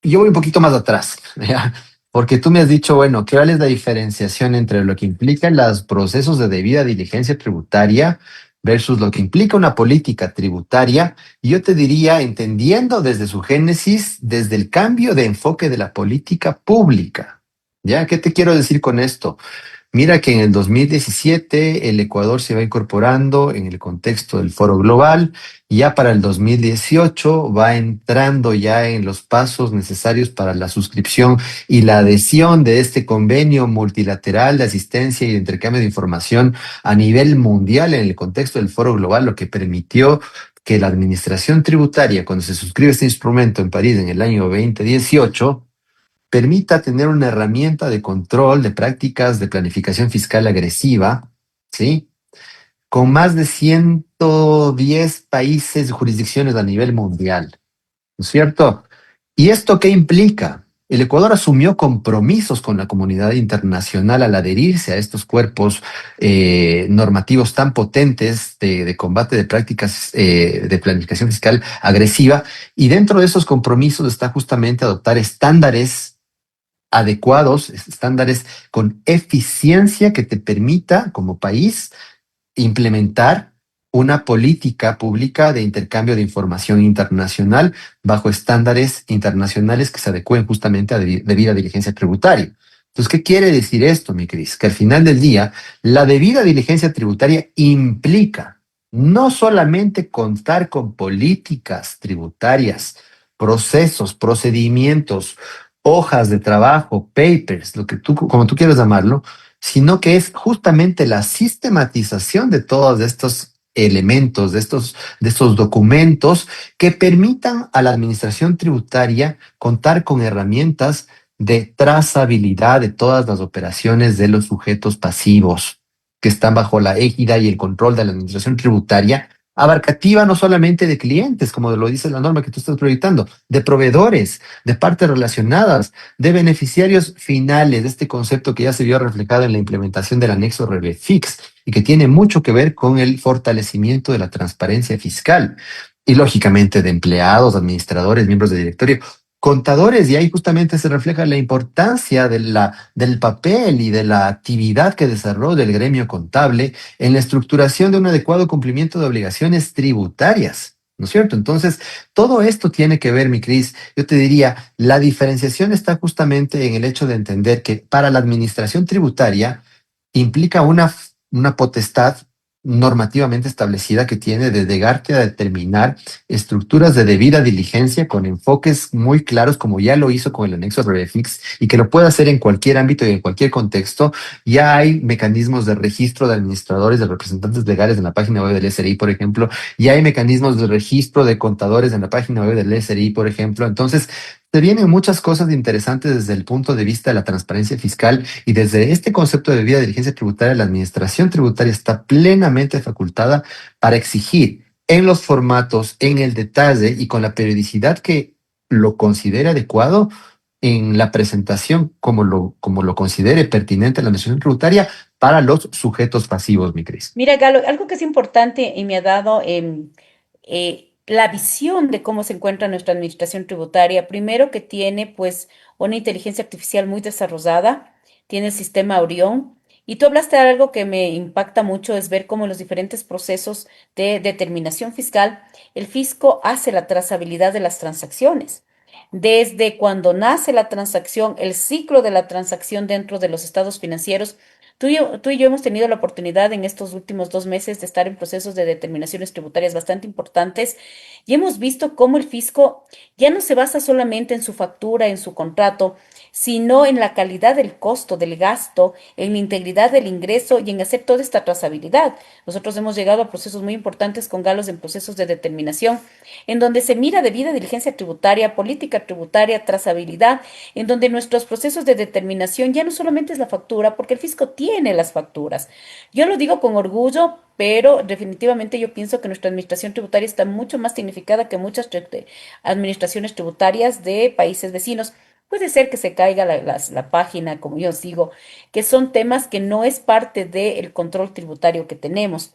yo voy un poquito más atrás, ¿ya? Porque tú me has dicho, bueno, ¿cuál es la diferenciación entre lo que implican los procesos de debida diligencia tributaria versus lo que implica una política tributaria? Y yo te diría, entendiendo desde su génesis, desde el cambio de enfoque de la política pública. ¿Ya? ¿Qué te quiero decir con esto? Mira que en el 2017 el Ecuador se va incorporando en el contexto del Foro Global, y ya para el 2018 va entrando ya en los pasos necesarios para la suscripción y la adhesión de este convenio multilateral de asistencia y de intercambio de información a nivel mundial en el contexto del Foro Global, lo que permitió que la administración tributaria, cuando se suscribe este instrumento en París en el año 2018, permita tener una herramienta de control de prácticas de planificación fiscal agresiva, ¿sí? Con más de 110 países y jurisdicciones a nivel mundial, ¿no es cierto? ¿Y esto qué implica? El Ecuador asumió compromisos con la comunidad internacional al adherirse a estos cuerpos normativos tan potentes de combate de prácticas de planificación fiscal agresiva, y dentro de esos compromisos está justamente adoptar estándares adecuados, estándares con eficiencia que te permita como país implementar una política pública de intercambio de información internacional bajo estándares internacionales que se adecúen justamente a debida diligencia tributaria. Entonces, ¿qué quiere decir esto, mi Cris? Que al final del día, la debida diligencia tributaria implica no solamente contar con políticas tributarias, procesos, procedimientos, hojas de trabajo, papers, como tú quieras llamarlo, sino que es justamente la sistematización de todos estos elementos, de estos documentos que permitan a la administración tributaria contar con herramientas de trazabilidad de todas las operaciones de los sujetos pasivos que están bajo la égida y el control de la administración tributaria, abarcativa no solamente de clientes, como lo dice la norma que tú estás proyectando, de proveedores, de partes relacionadas, de beneficiarios finales, de este concepto que ya se vio reflejado en la implementación del anexo REBEFIX y que tiene mucho que ver con el fortalecimiento de la transparencia fiscal y lógicamente de empleados, administradores, miembros de directorio. contadores, y ahí justamente se refleja la importancia del papel y de la actividad que desarrolla el gremio contable en la estructuración de un adecuado cumplimiento de obligaciones tributarias. ¿No es cierto? Entonces, todo esto tiene que ver, mi Cris, yo te diría, la diferenciación está justamente en el hecho de entender que para la administración tributaria implica una potestad normativamente establecida que tiene de llegarte a determinar estructuras de debida diligencia con enfoques muy claros, como ya lo hizo con el anexo REFIX, y que lo puede hacer en cualquier ámbito y en cualquier contexto. Ya hay mecanismos de registro de administradores, de representantes legales en la página web del SRI, por ejemplo, y hay mecanismos de registro de contadores en la página web del SRI, por ejemplo. Entonces, se vienen muchas cosas interesantes desde el punto de vista de la transparencia fiscal, y desde este concepto de debida diligencia tributaria, la administración tributaria está plenamente facultada para exigir en los formatos, en el detalle y con la periodicidad que lo considere adecuado en la presentación, como lo considere pertinente la administración tributaria para los sujetos pasivos, mi Cris. Mira, Galo, algo que es importante y me ha dado la visión de cómo se encuentra nuestra administración tributaria. Primero que tiene pues una inteligencia artificial muy desarrollada, tiene el sistema Orión. Y tú hablaste de algo que me impacta mucho, es ver cómo en los diferentes procesos de determinación fiscal, el fisco hace la trazabilidad de las transacciones. Desde cuando nace la transacción, el ciclo de la transacción dentro de los estados financieros. Tú y yo hemos tenido la oportunidad en estos últimos 2 meses de estar en procesos de determinaciones tributarias bastante importantes y hemos visto cómo el fisco ya no se basa solamente en su factura, en su contrato, sino en la calidad del costo, del gasto, en la integridad del ingreso y en hacer toda esta trazabilidad. Nosotros hemos llegado a procesos muy importantes con Galos en procesos de determinación, en donde se mira debida diligencia tributaria, política tributaria, trazabilidad, en donde nuestros procesos de determinación ya no solamente es la factura, porque el fisco tiene las facturas. Yo lo digo con orgullo, pero definitivamente yo pienso que nuestra administración tributaria está mucho más significada que muchas administraciones tributarias de países vecinos. Puede ser que se caiga la página, como yo sigo, que son temas que no es parte del control tributario que tenemos,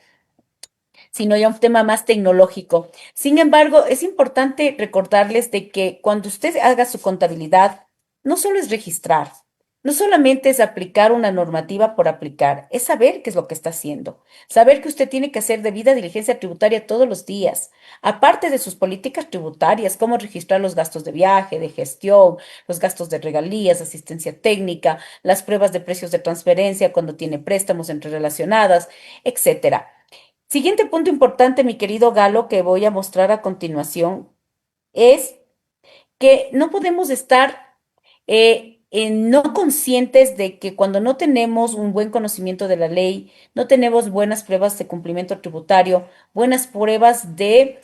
sino ya un tema más tecnológico. Sin embargo, es importante recordarles de que cuando usted haga su contabilidad, no solo es registrar, no solamente es aplicar una normativa por aplicar, es saber qué es lo que está haciendo, saber que usted tiene que hacer debida diligencia tributaria todos los días, aparte de sus políticas tributarias, cómo registrar los gastos de viaje, de gestión, los gastos de regalías, asistencia técnica, las pruebas de precios de transferencia cuando tiene préstamos entrerelacionadas, etcétera. Siguiente punto importante, mi querido Galo, que voy a mostrar a continuación, es que no podemos estar no conscientes de que cuando no tenemos un buen conocimiento de la ley, no tenemos buenas pruebas de cumplimiento tributario, buenas pruebas de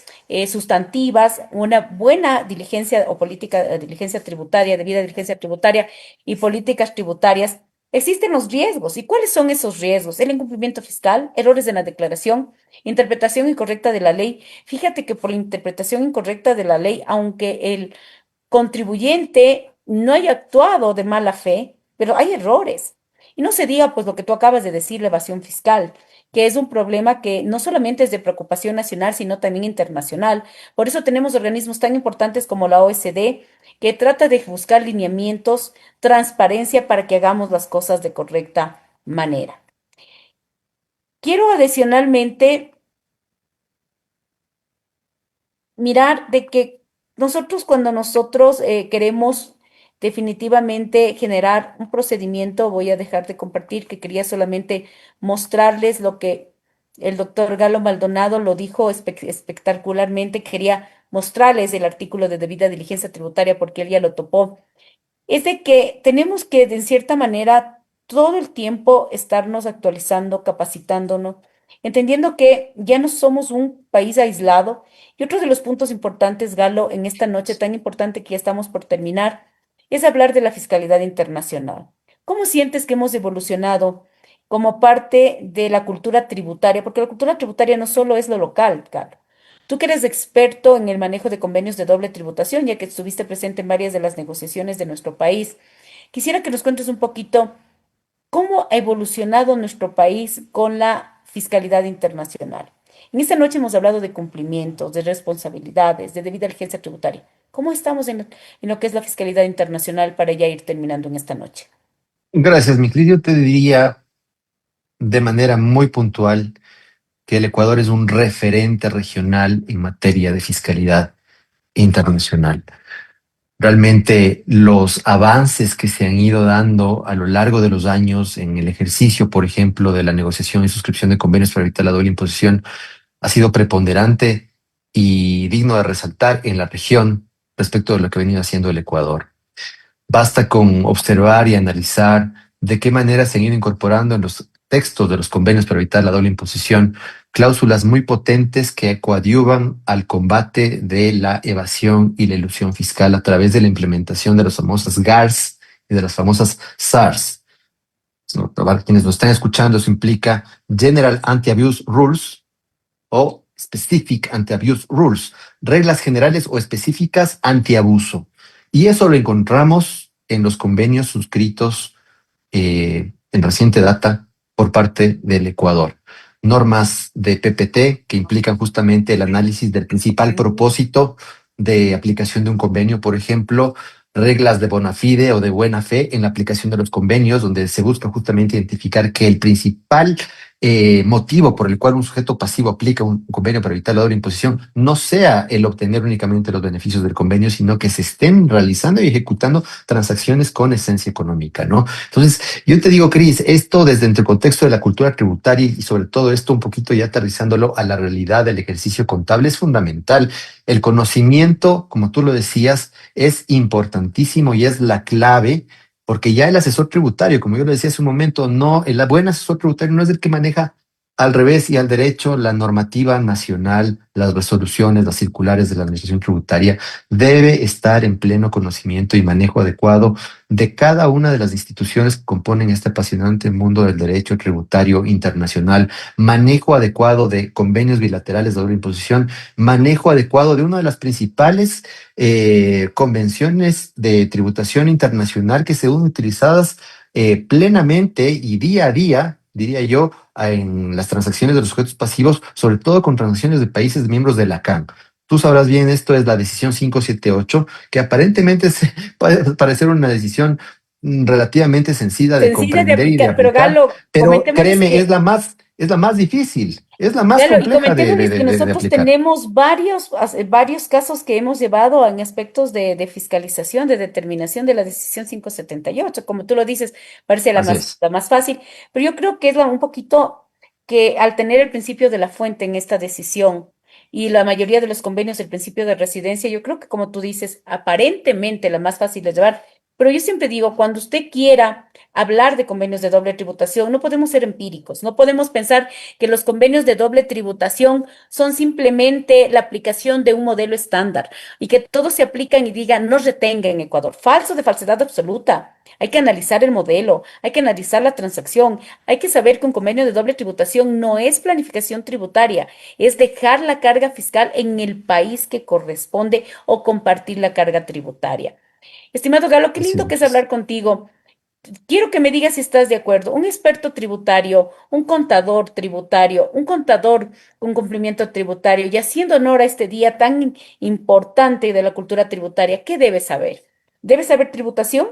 sustantivas, una buena diligencia o política de diligencia tributaria, debida diligencia tributaria y políticas tributarias, existen los riesgos. ¿Y cuáles son esos riesgos? El incumplimiento fiscal, errores en la declaración, interpretación incorrecta de la ley. Fíjate que por la interpretación incorrecta de la ley, aunque el contribuyente no haya actuado de mala fe, pero hay errores. Y no se diga pues lo que tú acabas de decir, la evasión fiscal, que es un problema que no solamente es de preocupación nacional, sino también internacional. Por eso tenemos organismos tan importantes como la OECD, que trata de buscar lineamientos, transparencia para que hagamos las cosas de correcta manera. Quiero adicionalmente mirar de que cuando nosotros queremos definitivamente generar un procedimiento, voy a dejar de compartir, que quería solamente mostrarles lo que el doctor Galo Maldonado lo dijo espectacularmente, quería mostrarles el artículo de debida diligencia tributaria porque él ya lo topó, es de que tenemos que, de cierta manera, todo el tiempo estarnos actualizando, capacitándonos, entendiendo que ya no somos un país aislado. Y otro de los puntos importantes, Galo, en esta noche tan importante que ya estamos por terminar, es hablar de la fiscalidad internacional. ¿Cómo sientes que hemos evolucionado como parte de la cultura tributaria? Porque la cultura tributaria no solo es lo local, Galo. Tú que eres experto en el manejo de convenios de doble tributación, ya que estuviste presente en varias de las negociaciones de nuestro país, quisiera que nos cuentes un poquito cómo ha evolucionado nuestro país con la fiscalidad internacional. En esta noche hemos hablado de cumplimientos, de responsabilidades, de debida diligencia tributaria. ¿Cómo estamos en lo que es la fiscalidad internacional para ya ir terminando en esta noche? Gracias, mi Cris. Yo te diría de manera muy puntual que el Ecuador es un referente regional en materia de fiscalidad internacional. Realmente los avances que se han ido dando a lo largo de los años en el ejercicio, por ejemplo, de la negociación y suscripción de convenios para evitar la doble imposición, ha sido preponderante y digno de resaltar en la región respecto de lo que ha venido haciendo el Ecuador. Basta con observar y analizar de qué manera se han ido incorporando en los textos de los convenios para evitar la doble imposición cláusulas muy potentes que coadyuvan al combate de la evasión y la elusión fiscal a través de la implementación de las famosas GARS y de las famosas SARS. ¿No? Para quienes nos están escuchando, eso implica General Anti-Abuse Rules o Specific Anti-Abuse Rules, reglas generales o específicas antiabuso. Y eso lo encontramos en los convenios suscritos en reciente data por parte del Ecuador. Normas de PPT que implican justamente el análisis del principal propósito de aplicación de un convenio, por ejemplo, reglas de bona fide o de buena fe en la aplicación de los convenios, donde se busca justamente identificar que el principal motivo por el cual un sujeto pasivo aplica un convenio para evitar la doble imposición no sea el obtener únicamente los beneficios del convenio, sino que se estén realizando y ejecutando transacciones con esencia económica, ¿no? Entonces, yo te digo, Cris, esto desde el contexto de la cultura tributaria y sobre todo esto un poquito ya aterrizándolo a la realidad del ejercicio contable es fundamental. El conocimiento, como tú lo decías, es importantísimo y es la clave. Porque ya el asesor tributario, como yo lo decía hace un momento, no, el buen asesor tributario no es el que maneja al revés y al derecho la normativa nacional, las resoluciones, las circulares de la administración tributaria. Debe estar en pleno conocimiento y manejo adecuado de cada una de las instituciones que componen este apasionante mundo del derecho tributario internacional, manejo adecuado de convenios bilaterales de doble imposición, manejo adecuado de una de las principales convenciones de tributación internacional que se ven utilizadas plenamente y día a día, diría yo, en las transacciones de los sujetos pasivos, sobre todo con transacciones de países miembros de la CAN. Tú sabrás bien, esto es la decisión 578, que aparentemente puede parecer una decisión relativamente sencilla de comprender y de aplicar, pero aplicar, Galo, pero créeme, que, es la más difícil, es la más Galo, y compleja comentémosles que de nosotros aplicar. tenemos varios casos que hemos llevado en aspectos de fiscalización, de determinación de la decisión 578. Como tú lo dices, parece Así es. la más fácil, pero yo creo que es un poquito que al tener el principio de la fuente en esta decisión y la mayoría de los convenios el principio de residencia, yo creo que como tú dices, aparentemente la más fácil de llevar, pero yo siempre digo, cuando usted quiera hablar de convenios de doble tributación, no podemos ser empíricos, no podemos pensar que los convenios de doble tributación son simplemente la aplicación de un modelo estándar y que todos se aplican y digan, no retenga en Ecuador. Falso, de falsedad absoluta. Hay que analizar el modelo, hay que analizar la transacción, hay que saber que un convenio de doble tributación no es planificación tributaria, es dejar la carga fiscal en el país que corresponde o compartir la carga tributaria. Estimado Galo, qué lindo que es hablar contigo. Quiero que me digas si estás de acuerdo. Un experto tributario, un contador tributario, un contador con cumplimiento tributario, y haciendo honor a este día tan importante de la cultura tributaria, ¿qué debe saber? ¿Debe saber tributación?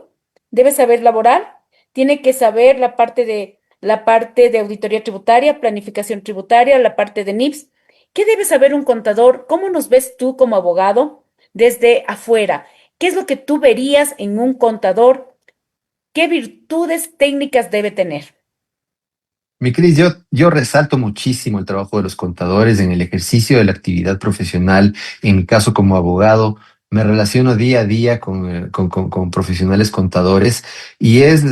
¿Debe saber laboral? ¿Tiene que saber la parte de auditoría tributaria, planificación tributaria, la parte de NIPS? ¿Qué debe saber un contador? ¿Cómo nos ves tú como abogado desde afuera? ¿Qué es lo que tú verías en un contador? ¿Qué virtudes técnicas debe tener? Mi Cris, yo resalto muchísimo el trabajo de los contadores en el ejercicio de la actividad profesional. En mi caso como abogado, me relaciono día a día con profesionales contadores y es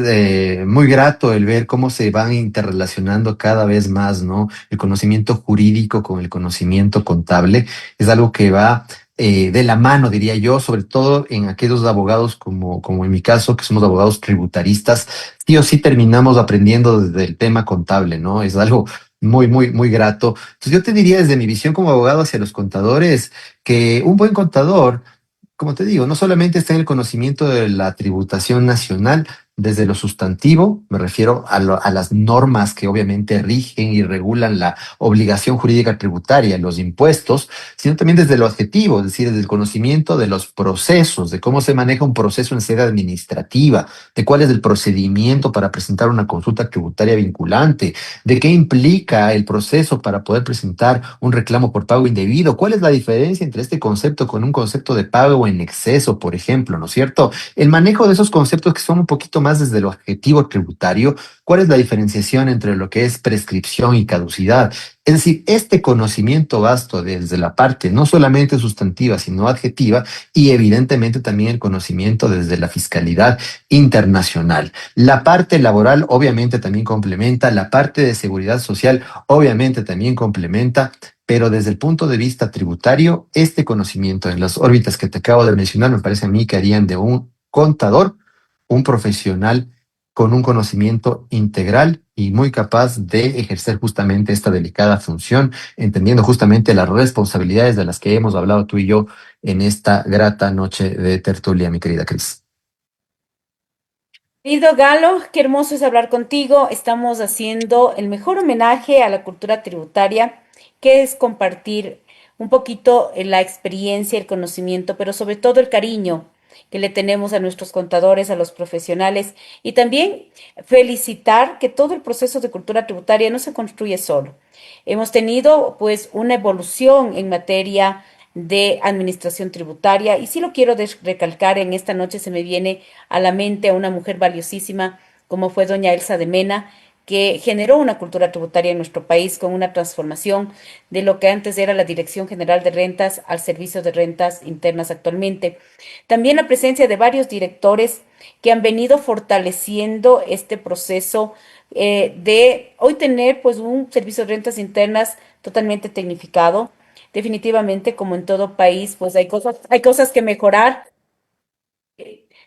muy grato el ver cómo se van interrelacionando cada vez más, ¿no? El conocimiento jurídico con el conocimiento contable es algo que va de la mano, diría yo, sobre todo en aquellos abogados como en mi caso, que somos abogados tributaristas, sí o sí terminamos aprendiendo desde el tema contable, ¿no? Es algo muy, muy, muy grato. Entonces yo te diría desde mi visión como abogado hacia los contadores, que un buen contador, como te digo, no solamente está en el conocimiento de la tributación nacional, desde lo sustantivo, me refiero a las normas que obviamente rigen y regulan la obligación jurídica tributaria, los impuestos, sino también desde lo adjetivo, es decir, desde el conocimiento de los procesos, de cómo se maneja un proceso en sede administrativa, de cuál es el procedimiento para presentar una consulta tributaria vinculante, de qué implica el proceso para poder presentar un reclamo por pago indebido, cuál es la diferencia entre este concepto con un concepto de pago en exceso, por ejemplo, ¿no es cierto? El manejo de esos conceptos que son un poquito más desde lo adjetivo tributario, cuál es la diferenciación entre lo que es prescripción y caducidad. Es decir, este conocimiento vasto desde la parte no solamente sustantiva, sino adjetiva, y evidentemente también el conocimiento desde la fiscalidad internacional. La parte laboral obviamente también complementa, la parte de seguridad social obviamente también complementa, pero desde el punto de vista tributario, este conocimiento en las órbitas que te acabo de mencionar me parece a mí que harían de un contador un profesional con un conocimiento integral y muy capaz de ejercer justamente esta delicada función, entendiendo justamente las responsabilidades de las que hemos hablado tú y yo en esta grata noche de tertulia, mi querida Cris. Querido Galo, qué hermoso es hablar contigo. Estamos haciendo el mejor homenaje a la cultura tributaria, que es compartir un poquito la experiencia, el conocimiento, pero sobre todo el cariño que le tenemos a nuestros contadores, a los profesionales, y también felicitar que todo el proceso de cultura tributaria no se construye solo. Hemos tenido pues una evolución en materia de administración tributaria y sí lo quiero recalcar, en esta noche se me viene a la mente a una mujer valiosísima como fue doña Elsa de Mena, que generó una cultura tributaria en nuestro país con una transformación de lo que antes era la Dirección General de Rentas al Servicio de Rentas Internas actualmente. También la presencia de varios directores que han venido fortaleciendo este proceso de hoy tener pues un servicio de rentas internas totalmente tecnificado. Definitivamente, como en todo país, pues hay cosas que mejorar,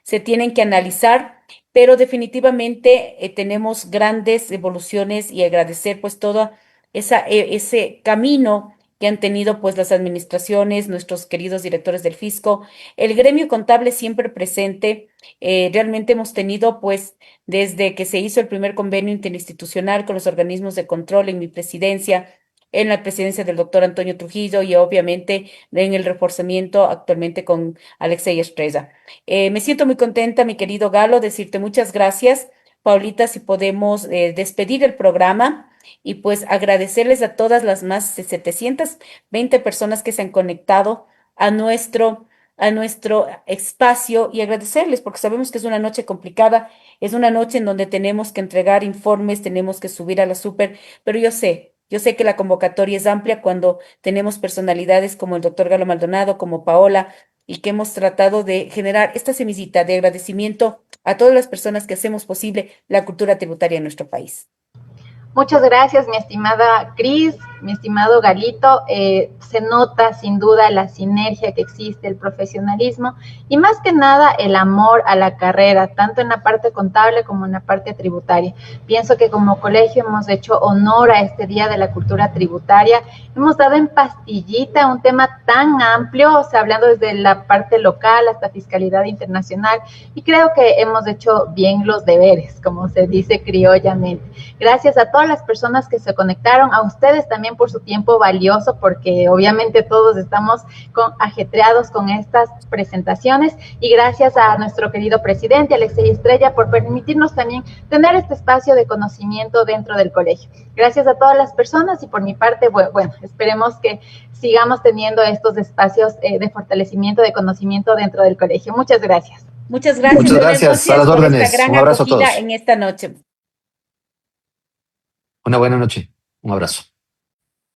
se tienen que analizar, pero definitivamente tenemos grandes evoluciones y agradecer pues todo ese camino que han tenido pues las administraciones, nuestros queridos directores del fisco, el gremio contable siempre presente. Realmente hemos tenido pues desde que se hizo el primer convenio interinstitucional con los organismos de control en mi presidencia, en la presidencia del doctor Antonio Trujillo y obviamente en el reforzamiento actualmente con Alexei Estrella. Me siento muy contenta, mi querido Galo, decirte muchas gracias. Paulita, si podemos despedir el programa y pues agradecerles a todas las más de 720 personas que se han conectado a nuestro espacio y agradecerles porque sabemos que es una noche complicada, es una noche en donde tenemos que entregar informes, tenemos que subir a la súper, pero yo sé que la convocatoria es amplia cuando tenemos personalidades como el doctor Galo Maldonado, como Paola, y que hemos tratado de generar esta semillita de agradecimiento a todas las personas que hacemos posible la cultura tributaria en nuestro país. Muchas gracias, mi estimada Cris, mi estimado Galito. Se nota sin duda la sinergia que existe, el profesionalismo y más que nada el amor a la carrera, tanto en la parte contable como en la parte tributaria. Pienso que como colegio hemos hecho honor a este Día de la Cultura Tributaria. Hemos dado en pastillita un tema tan amplio, o sea, hablando desde la parte local hasta fiscalidad internacional, y creo que hemos hecho bien los deberes, como se dice criollamente. Gracias a todas las personas que se conectaron, a ustedes también por su tiempo valioso, porque obviamente todos estamos ajetreados con estas presentaciones, y gracias a nuestro querido presidente Alexei Estrella por permitirnos también tener este espacio de conocimiento dentro del colegio. Gracias a todas las personas y por mi parte, bueno, esperemos que sigamos teniendo estos espacios de fortalecimiento de conocimiento dentro del colegio. Muchas gracias. Muchas gracias. Muchas gracias. A las órdenes. Un abrazo a todos. En esta noche. Una buena noche. Un abrazo.